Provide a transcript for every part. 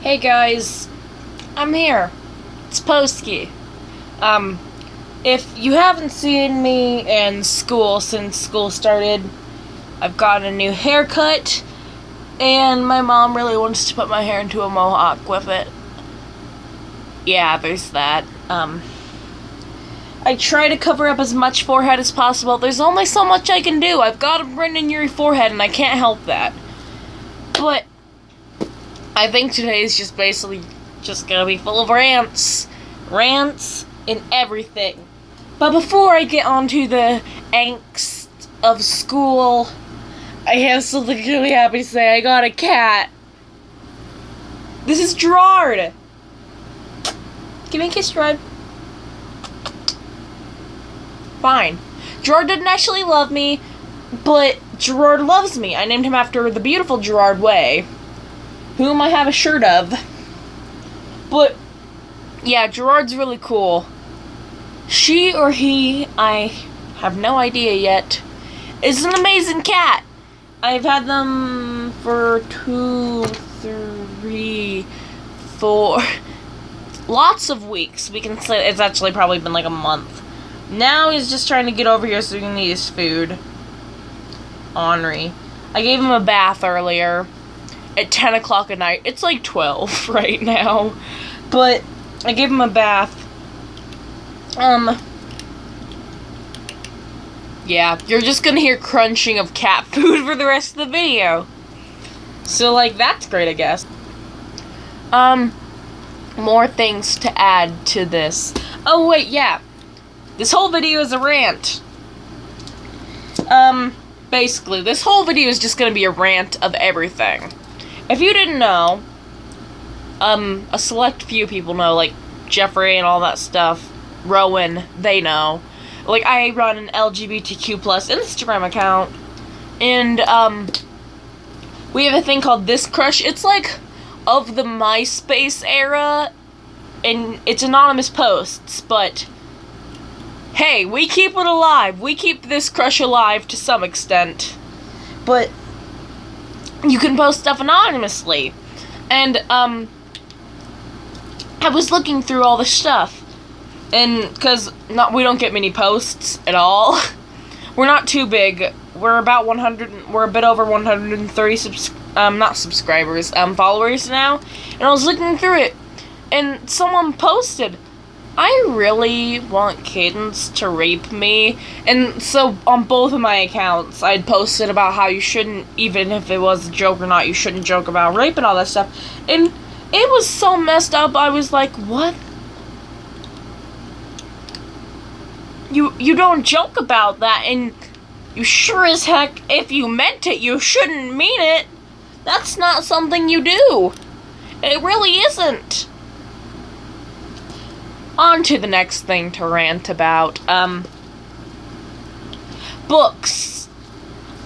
Hey guys, I'm here. It's Poskey. If you haven't seen me in school since school started, I've got a new haircut, and my mom really wants to put my hair into a mohawk with it. Yeah, there's that. I try to cover up as much forehead as possible. There's only so much I can do. I've got a Brendan Urie forehead, and I can't help that. But I think today is just basically just gonna be full of rants. Rants and everything. But before I get onto the angst of school, I have something really happy to say. I got a cat. This is Gerard. Give me a kiss, Gerard. Fine. Gerard didn't actually love me, but Gerard loves me. I named him after the beautiful Gerard Way, whom I have a shirt of. But, yeah, Gerard's really cool. She or he, I have no idea yet, is an amazing cat. I've had them for 2, 3, 4, lots of weeks. We can say it's actually probably been like a month. Now he's just trying to get over here so he can eat his food. Ornery. I gave him a bath earlier at 10 o'clock at night. It's like 12 right now. But I gave him a bath. Yeah, you're just gonna hear crunching of cat food for the rest of the video. So, like, that's great, I guess. More things to add to this. Oh, wait, yeah. This whole video is a rant. Basically, this whole video is just gonna be a rant of everything. If you didn't know, a select few people know, like Jeffrey and all that stuff, Rowan, they know. Like, I run an LGBTQ+ Instagram account, and, we have a thing called This Crush. It's like of the MySpace era, and it's anonymous posts, but hey, we keep it alive. We keep this crush alive to some extent. But you can post stuff anonymously. And, I was looking through all the stuff. And, because we don't get many posts at all. We're not too big. We're about 100, we're a bit over 130 followers now. And I was looking through it, and someone posted, I really want Cadence to rape me. And so on both of my accounts, I'd posted about how you shouldn't, even if it was a joke or not, you shouldn't joke about rape and all that stuff. And it was so messed up. I was like, what? You don't joke about that, and you sure as heck, if you meant it, you shouldn't mean it. That's not something you do. It really isn't. On to the next thing to rant about. Books.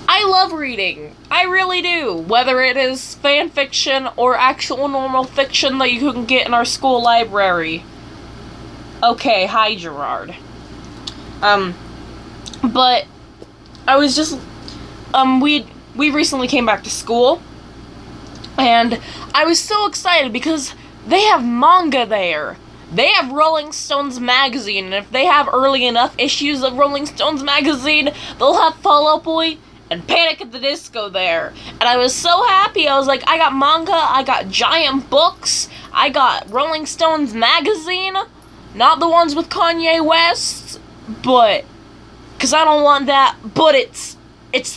I love reading. I really do. Whether it is fan fiction or actual normal fiction that you can get in our school library. Okay, hi Gerard. But I was just, we recently came back to school, and I was so excited because they have manga there. They have Rolling Stones magazine, and if they have early enough issues of Rolling Stones magazine, they'll have Fall Out Boy and Panic at the Disco there. And I was so happy. I was like, I got manga, I got giant books, I got Rolling Stones magazine, not the ones with Kanye West, but, because I don't want that, but it's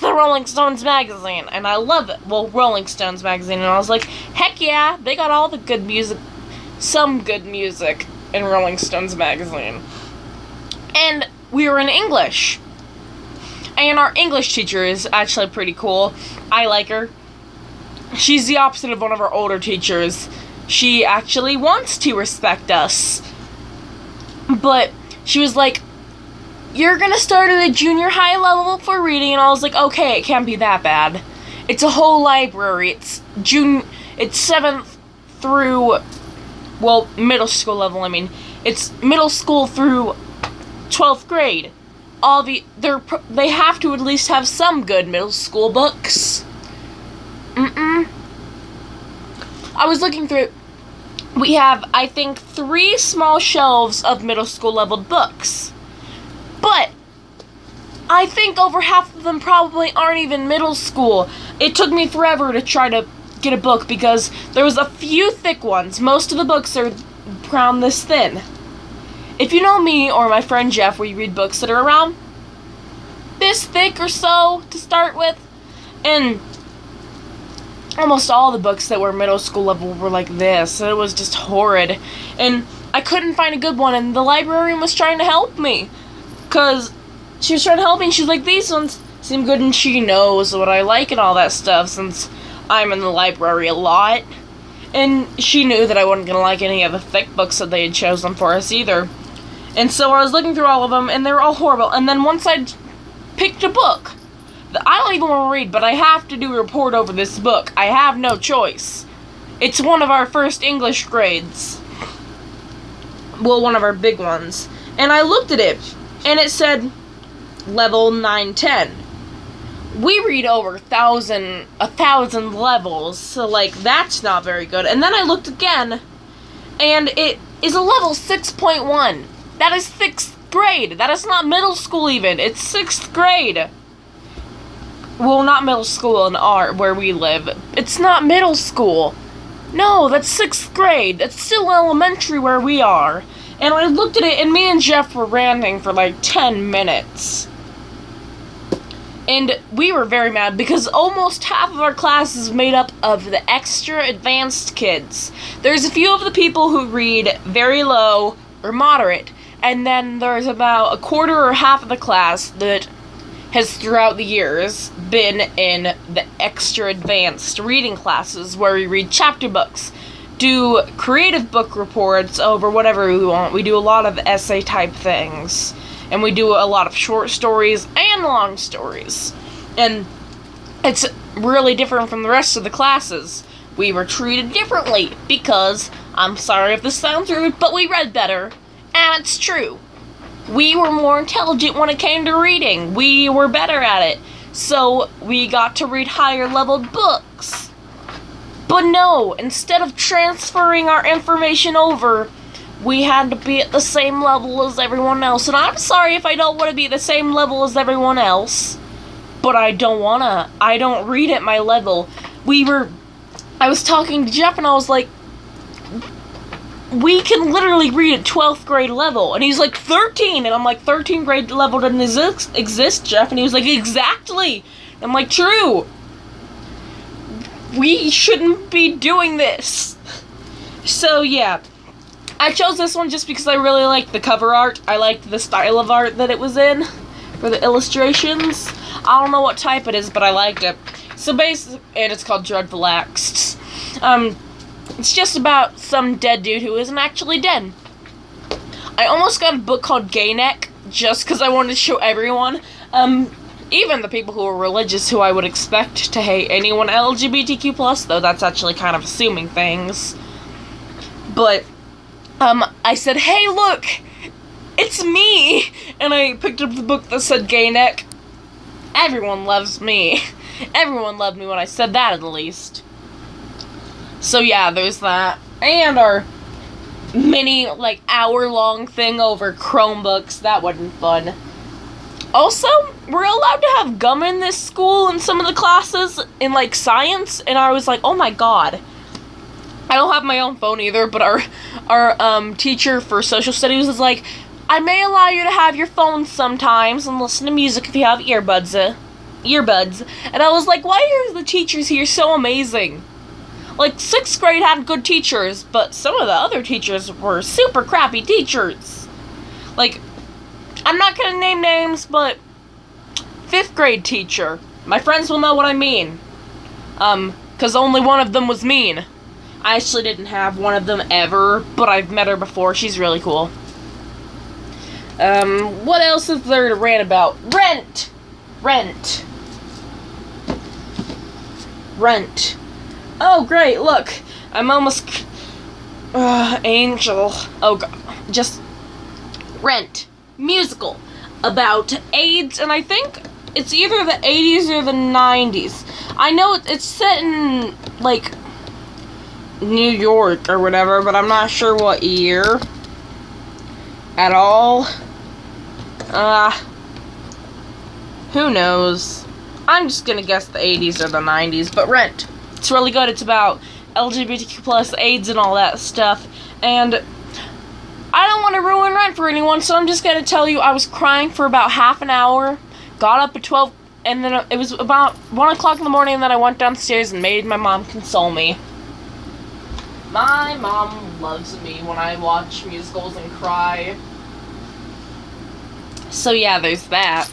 the Rolling Stones magazine, and I love it. Well, Rolling Stones magazine, and I was like, heck yeah, they got all the good music, some good music in Rolling Stones magazine. And we were in English. And our English teacher is actually pretty cool. I like her. She's the opposite of one of our older teachers. She actually wants to respect us. But she was like, you're gonna start at a junior high level for reading, and I was like, okay, it can't be that bad. It's a whole library. It's 7th through, well, middle school level, I mean. It's middle school through 12th grade. They have to at least have some good middle school books. I was looking through it. we have, I think, 3 small shelves of middle school leveled books. But I think over half of them probably aren't even middle school. It took me forever to try to get a book because there was a few thick ones. Most of the books are around this thin. If you know me or my friend Jeff, we read books that are around this thick or so to start with, and almost all the books that were middle school level were like this. It was just horrid, and I couldn't find a good one, and the librarian was trying to help me, because she was trying to help me, and she's like, these ones seem good, and she knows what I like and all that stuff, since I'm in the library a lot, and she knew that I wasn't going to like any of the thick books that they had chosen for us either. And so I was looking through all of them, and they were all horrible. And then once I picked a book that I don't even want to read, but I have to do a report over this book. I have no choice. It's one of our first English grades. Well, one of our big ones. And I looked at it, and it said level 910. We read over a thousand levels, so, like, that's not very good. And then I looked again, and it is a level 6.1. That is 6th grade. That is not middle school even. It's 6th grade. Well, not middle school in where we live. It's not middle school. No, that's 6th grade. That's still elementary where we are. And I looked at it, and me and Jeff were ranting for like 10 minutes. And we were very mad because almost half of our class is made up of the extra advanced kids. There's a few of the people who read very low or moderate, and then there's about a quarter or half of the class that has throughout the years been in the extra advanced reading classes where we read chapter books, do creative book reports over whatever we want. We do a lot of essay type things, and we do a lot of short stories and long stories. And it's really different from the rest of the classes. We were treated differently because, I'm sorry if this sounds rude, but we read better. And it's true. We were more intelligent when it came to reading. We were better at it. So we got to read higher leveled books. But no, instead of transferring our information over, we had to be at the same level as everyone else. And I'm sorry if I don't want to be the same level as everyone else. But I don't wanna. I don't read at my level. I was talking to Jeff and I was like, we can literally read at 12th grade level. And he's like, 13. And I'm like, 13th grade level doesn't exist, Jeff. And he was like, exactly. I'm like, true. We shouldn't be doing this. So, yeah. I chose this one just because I really liked the cover art. I liked the style of art that it was in for the illustrations. I don't know what type it is, but I liked it. So basically, and it's called Dreadful Acts. It's just about some dead dude who isn't actually dead. I almost got a book called Gay Neck just because I wanted to show everyone. Even the people who are religious, who I would expect to hate anyone LGBTQ+, though that's actually kind of assuming things. But I said, hey, look, it's me! And I picked up the book that said Gay Neck. Everyone loves me. Everyone loved me when I said that, at least. So yeah, there's that. And our mini, like, hour-long thing over Chromebooks. That wasn't fun. Also, we're allowed to have gum in this school in some of the classes in, like, science. And I was like, oh my god. I don't have my own phone either, but our teacher for social studies was like, I may allow you to have your phone sometimes and listen to music if you have earbuds. And I was like, why are the teachers here so amazing? Like, 6th grade had good teachers, but some of the other teachers were super crappy teachers. Like, I'm not gonna name names, but 5th grade teacher. My friends will know what I mean. 'Cause only one of them was mean. I actually didn't have one of them ever, but I've met her before. She's really cool. What else is there to rant about? Rent! Oh, great, look. I'm almost... Angel. Oh, God. Just... Rent. Musical. About AIDS, and I think it's either the 80s or the 90s. I know it's set in, like... New York or whatever, but I'm not sure what year at all. Who knows? I'm just gonna guess the 80s or the 90s, but Rent. It's really good. It's about LGBTQ plus AIDS and all that stuff, and I don't want to ruin Rent for anyone, so I'm just gonna tell you I was crying for about half an hour, got up at 12, and then it was about 1 o'clock in the morning, and then I went downstairs and made my mom console me. My mom loves me when I watch musicals and cry. So yeah, there's that.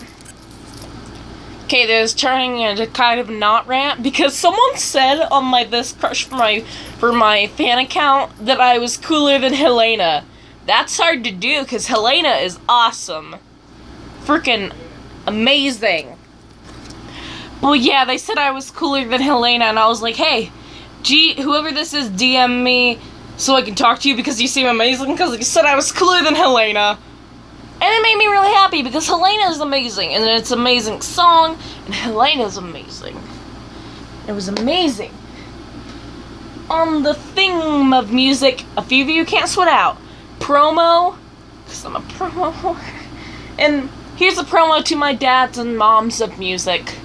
Okay, there's turning into kind of not rant because someone said on my This Crush for my fan account that I was cooler than Helena. That's hard to do because Helena is awesome. Freaking amazing. But yeah, they said I was cooler than Helena, and I was like, hey, whoever this is, DM me so I can talk to you because you seem amazing, because you said I was cooler than Helena. And it made me really happy because Helena is amazing, and it's an amazing song, and Helena is amazing. It was amazing. On the theme of music, a few of you can't sweat out. Promo, because I'm a promo whore. And here's a promo to my dads and moms of music.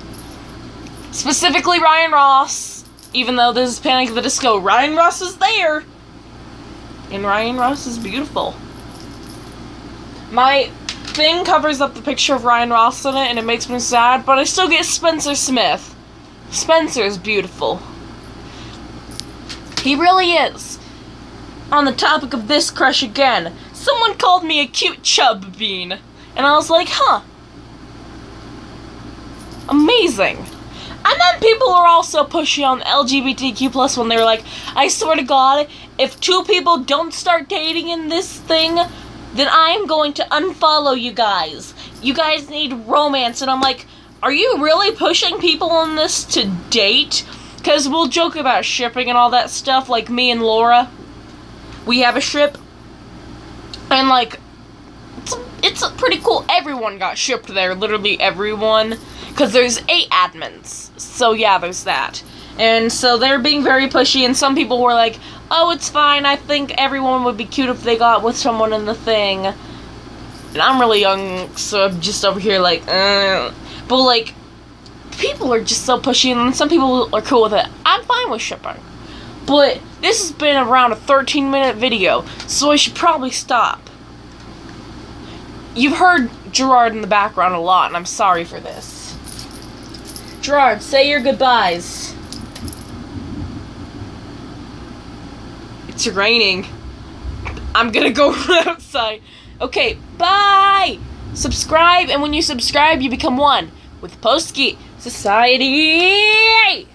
Specifically Ryan Ross. Even though this is Panic at the Disco, Ryan Ross is there. And Ryan Ross is beautiful. My thing covers up the picture of Ryan Ross in it, and it makes me sad, but I still get Spencer Smith. Spencer is beautiful. He really is. On the topic of this crush again, someone called me a cute chub bean, and I was like, huh. Amazing. And then people are also pushy on LGBTQ+ when they're like, I swear to God, if two people don't start dating in this thing, then I'm going to unfollow you guys. You guys need romance. And I'm like, are you really pushing people on this to date? Because we'll joke about shipping and all that stuff, like me and Laura. We have a ship. And like, it's pretty cool. Everyone got shipped there, literally everyone. Because there's 8 admins. So yeah, there's that. And so they're being very pushy, and some people were like, oh, it's fine, I think everyone would be cute if they got with someone in the thing. And I'm really young, so I'm just over here like, But like, people are just so pushy, and some people are cool with it. I'm fine with shipping. But this has been around a 13-minute video, so I should probably stop. You've heard Gerard in the background a lot, and I'm sorry for this. Gerard, say your goodbyes. It's raining. I'm gonna go outside. Okay, bye! Subscribe, and when you subscribe, you become one with Poskeys Society!